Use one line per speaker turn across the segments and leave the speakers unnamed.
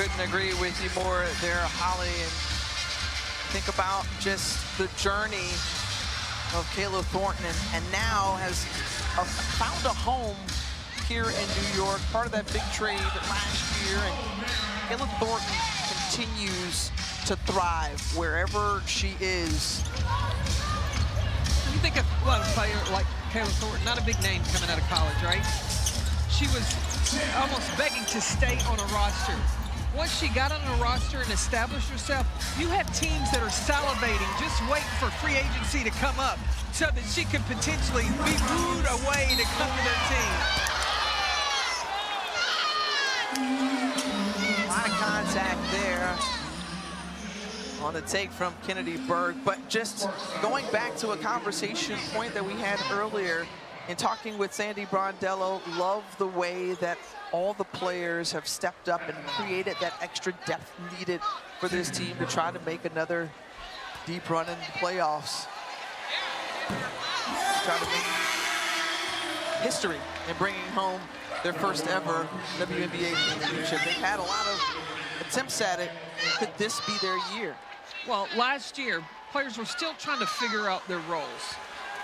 couldn't agree with you more there, Holly. And think about just the journey of Kayla Thornton, and now has found a home here in New York, part of that big trade last year. And Kayla Thornton continues to thrive wherever she is.
You think of a player like Kayla Thornton, not a big name coming out of college, right? She was almost begging to stay on a roster. Once she got on a roster and established herself, you have teams that are salivating, just waiting for free agency to come up so that she could potentially be wooed away to come to their team.
A lot of contact there on the take from Kennedy Berg, but just going back to a conversation point that we had earlier in talking with Sandy Brondello, love the way that all the players have stepped up and created that extra depth needed for this team to try to make another deep run in the playoffs. Try to make history in bringing home their first ever WNBA championship. They've had a lot of attempts at it. Could this be their year?
Well, last year, players were still trying to figure out their roles,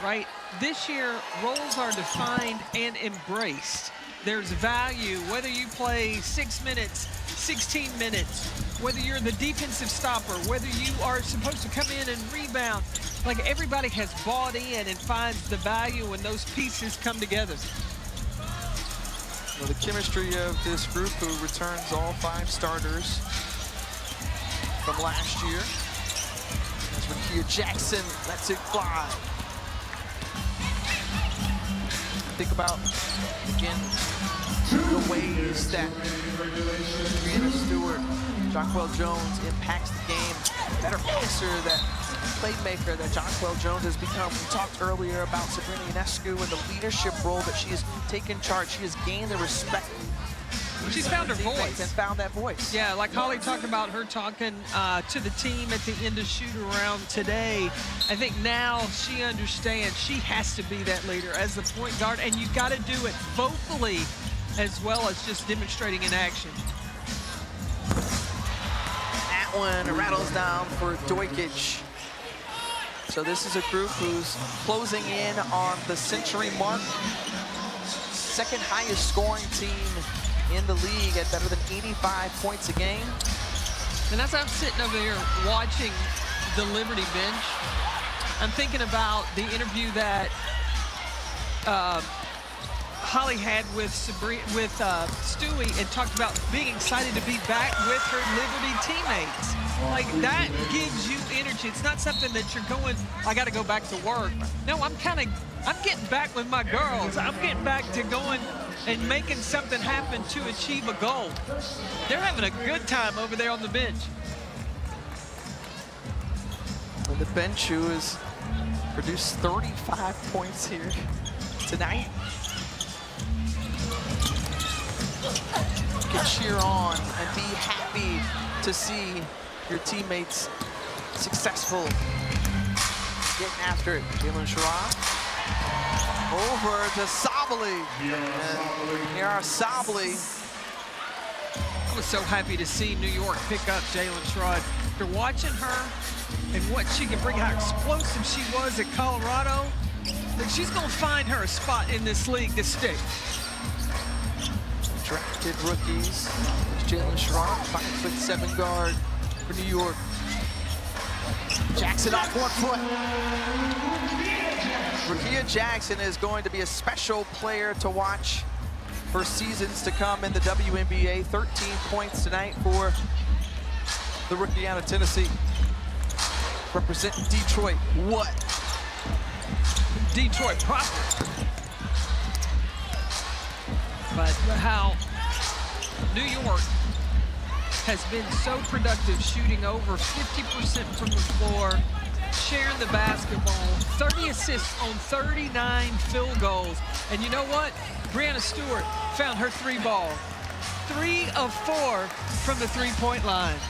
right? This year, roles are defined and embraced. There's value, whether you play 6 minutes, 16 minutes, whether you're the defensive stopper, whether you are supposed to come in and rebound. Like, everybody has bought in and finds the value when those pieces come together.
Well, the chemistry of this group, who returns all 5 starters from last year, as Rakia Jackson lets it fly. Think about, again, the ways that Brianna Stewart, Jonquel Jones impacts the game. Better passer, that playmaker that Jonquel Jones has become. We talked earlier about Sabrina Ionescu and the leadership role that she has taken charge. She has gained the respect.
She's found her voice.
And found that voice.
Yeah, like Holly talked about her talking to the team at the end of shoot-around today. I think now she understands she has to be that leader as the point guard, and you got to do it vocally as well as just demonstrating in action.
That one rattles down for Dojkic. So this is a group who's closing in on the century mark. Second highest scoring team in the league at better than 85 points a game.
And as I'm sitting over here watching the Liberty bench, I'm thinking about the interview that Holly had with Stewie, and talked about being excited to be back with her Liberty teammates. Like, that gives you energy. It's not something that you're going, I got to go back to work. No, I'm getting back with my girls. I'm getting back to going and making something happen to achieve a goal. They're having a good time over there on the bench.
And the bench, who has produced 35 points here tonight. You can cheer on and be happy to see your teammates successful. Getting after it. Jalen Sherrod. Over to Sabally. And here are Sabally.
I was so happy to see New York pick up Jalen Sherrod. After watching her and what she can bring, how explosive she was at Colorado, that she's going to find her a spot in this league to stick.
Drafted rookies. Jalen Sherrod, 5'7" guard for New York. Jackson off 1 foot. Rakia Jackson is going to be a special player to watch for seasons to come in the WNBA. 13 points tonight for the rookie out of Tennessee. Representing Detroit. What?
Detroit proper. But how New York has been so productive, shooting over 50% from the floor, sharing the basketball, 30 assists on 39 field goals. And you know what? Brianna Stewart found her 3 ball. 3 of 4 from the 3-point line.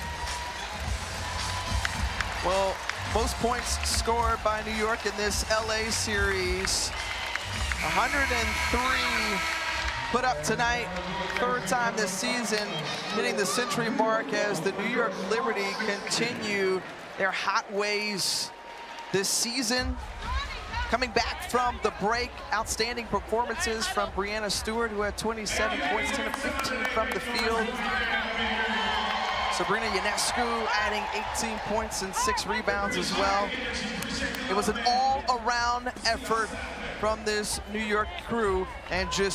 Well, most points scored by New York in this LA series. 103 put up tonight. Third time this season, hitting the century mark as the New York Liberty continue their hot ways this season. Coming back from the break, outstanding performances from Brianna Stewart, who had 27 points, 10 of 15 from the field. Sabrina Ionescu adding 18 points and 6 rebounds as well. It was an all-around effort from this New York crew, and just